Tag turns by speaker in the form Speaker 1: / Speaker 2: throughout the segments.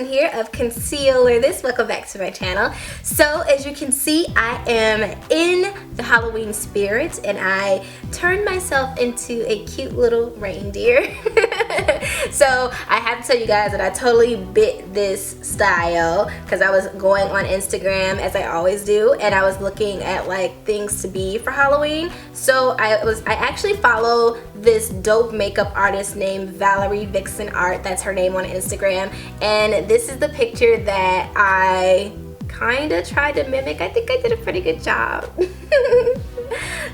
Speaker 1: Jackson here of Concealer This. Welcome back to my channel. So as you can see, I am in the Halloween spirit and I turned myself into a cute little reindeer. So I have to tell you guys that I totally bit this style because I was going on Instagram as I always do, and I was looking at like things to be for Halloween. So I actually follow this dope makeup artist named Valerie Vixen Art. That's her name on Instagram, and this is the picture that I kind of tried to mimic. I think I did a pretty good job.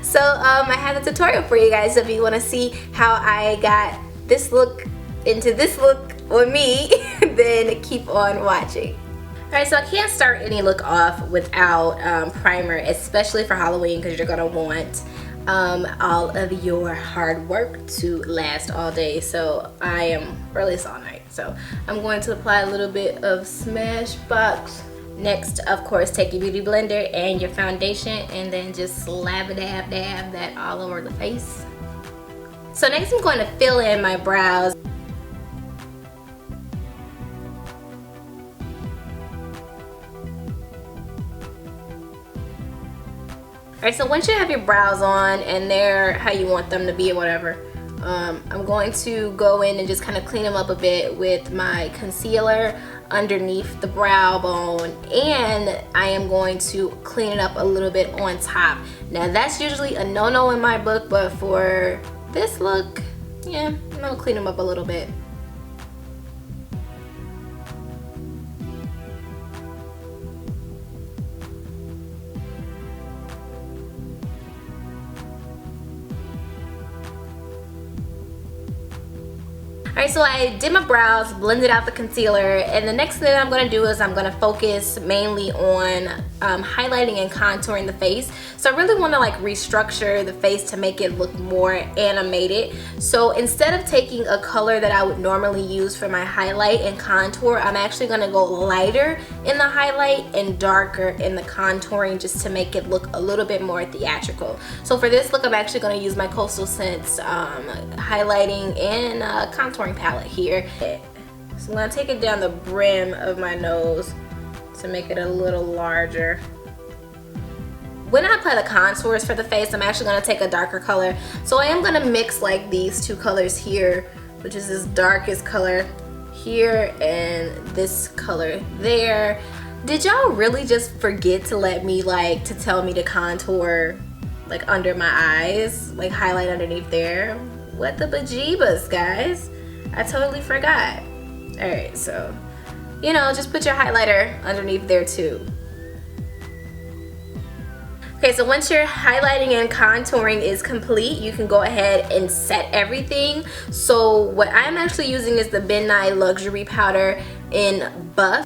Speaker 1: So I have a tutorial for you guys if you want to see how I got this look into this look on me. Then keep on watching. Alright, so I can't start any look off without primer, especially for Halloween, because you're gonna want all of your hard work to last all day. So I am, or at least all night. So I'm going to apply a little bit of Smashbox. Next, of course, take your beauty blender and your foundation and then just slab dab that all over the face. So next I'm going to fill in my brows. Alright, so once you have your brows on and they're how you want them to be or whatever, I'm going to go in and just kind of clean them up a bit with my concealer underneath the brow bone, and I am going to clean it up a little bit on top. Now that's usually a no-no in my book, but for this look, yeah, I'm gonna clean them up a little bit. Alright, so I did my brows, blended out the concealer, and the next thing I'm going to do is I'm going to focus mainly on highlighting and contouring the face. So I really want to like restructure the face to make it look more animated. So instead of taking a color that I would normally use for my highlight and contour, I'm actually going to go lighter in the highlight and darker in the contouring, just to make it look a little bit more theatrical. So for this look, I'm actually going to use my Coastal Scents highlighting and contouring palette here. So I'm going to take it down the brim of my nose to make it a little larger. When I apply the contours for the face, I'm actually going to take a darker color. So I am going to mix like these two colors here, which is this darkest color here and this color there. Did y'all really just forget to let me to tell me to contour like under my eyes, like highlight underneath there? What the bejeebas, guys? I totally forgot. Alright, so, you know, just put your highlighter underneath there too. Okay, so once your highlighting and contouring is complete, you can go ahead and set everything. So what I'm actually using is the Midnight Luxury Powder in Buff.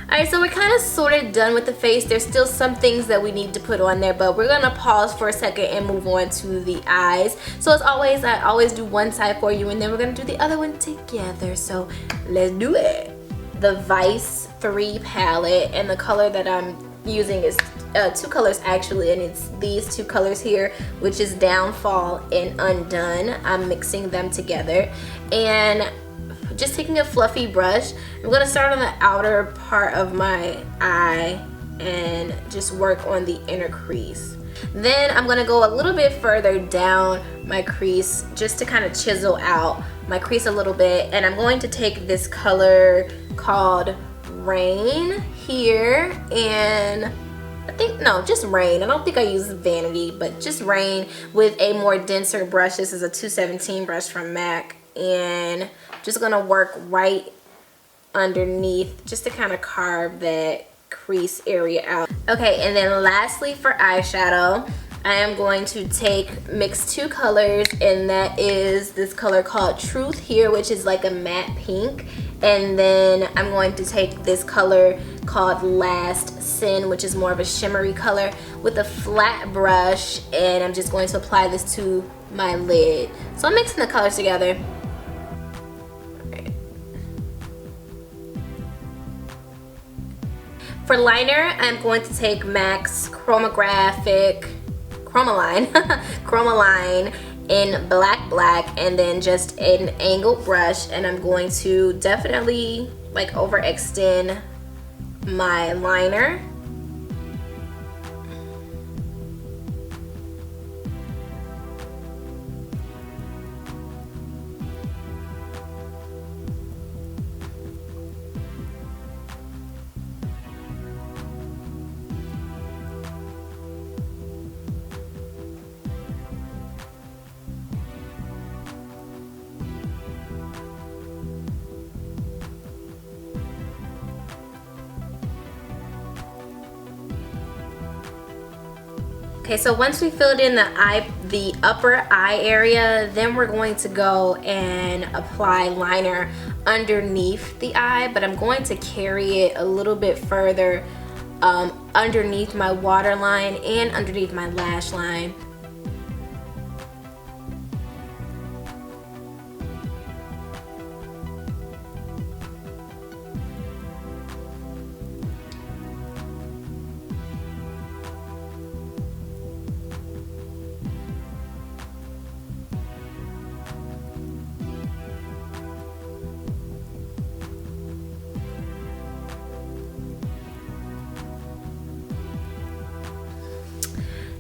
Speaker 1: Alright, so we're kind of sort of done with the face. There's still some things that we need to put on there, but we're going to pause for a second and move on to the eyes. So as always, I always do one side for you and then we're going to do the other one together. So let's do it. The Vice 3 palette, and the color that I'm using is two colors actually, and it's these two colors here, which is Downfall and Undone. I'm mixing them together and just taking a fluffy brush, I'm going to start on the outer part of my eye and just work on the inner crease. Then I'm going to go a little bit further down my crease just to kind of chisel out my crease a little bit, and I'm going to take this color called Rain here, and I think, no, just Rain. I don't think I use Vanity, but just Rain with a more denser brush. This is a 217 brush from MAC, and just gonna work right underneath just to kind of carve that crease area out. Okay, and then lastly for eyeshadow, I am going to mix two colors, and that is this color called Truth here, which is like a matte pink, and then I'm going to take this color called Last Sin, which is more of a shimmery color, with a flat brush, and I'm just going to apply this to my lid. So I'm mixing the colors together. For liner, I'm going to take MAC's Chromoline Chromoline in black, and then just an angled brush, and I'm going to definitely like overextend my liner. Okay, so once we filled in the upper eye area, then we're going to go and apply liner underneath the eye, but I'm going to carry it a little bit further underneath my waterline and underneath my lash line.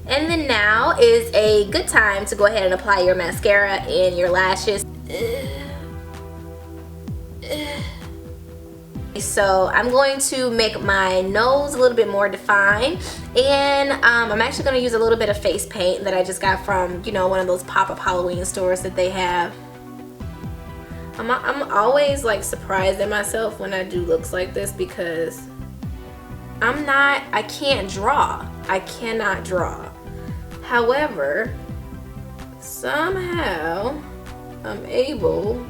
Speaker 1: And then now is a good time to go ahead and apply your mascara and your lashes. So I'm going to make my nose a little bit more defined, and I'm actually going to use a little bit of face paint that I just got from, you know, one of those pop-up Halloween stores that they have. I'm always like surprised at myself when I do looks like this, because I can't draw. I cannot draw. However, somehow I'm able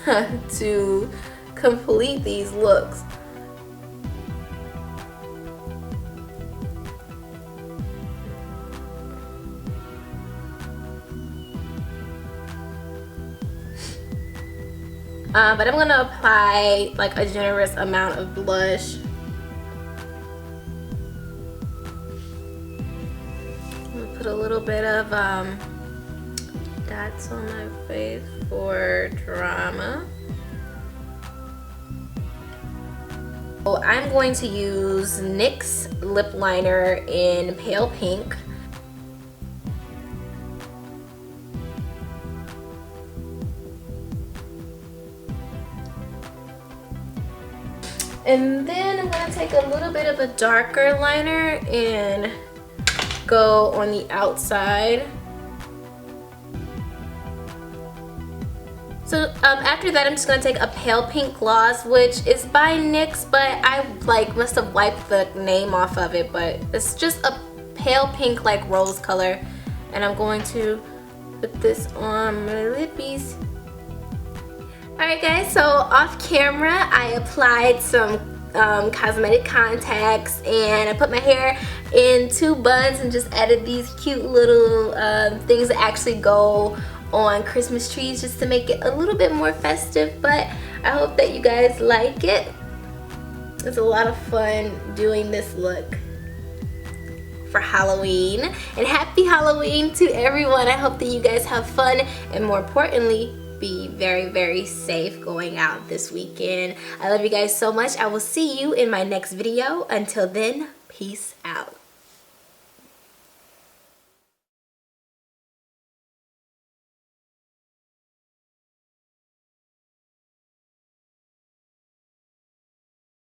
Speaker 1: to complete these looks. But I'm gonna apply like a generous amount of blush. Put a little bit of dots on my face for drama. So I'm going to use NYX lip liner in pale pink. And then I'm gonna take a little bit of a darker liner and go on the outside. So after that, I'm just gonna take a pale pink gloss, which is by NYX, but I like must have wiped the name off of it, but it's just a pale pink like rose color, and I'm going to put this on my lippies. Alright guys, so off camera I applied some cosmetic contacts, and I put my hair in 2 buns and just added these cute little things that actually go on Christmas trees just to make it a little bit more festive. But I hope that you guys like it. It's a lot of fun doing this look for Halloween, and happy Halloween to everyone. I hope that you guys have fun, and more importantly, be very, very safe going out this weekend. I love you guys so much. I will see you in my next video. Until then, peace out.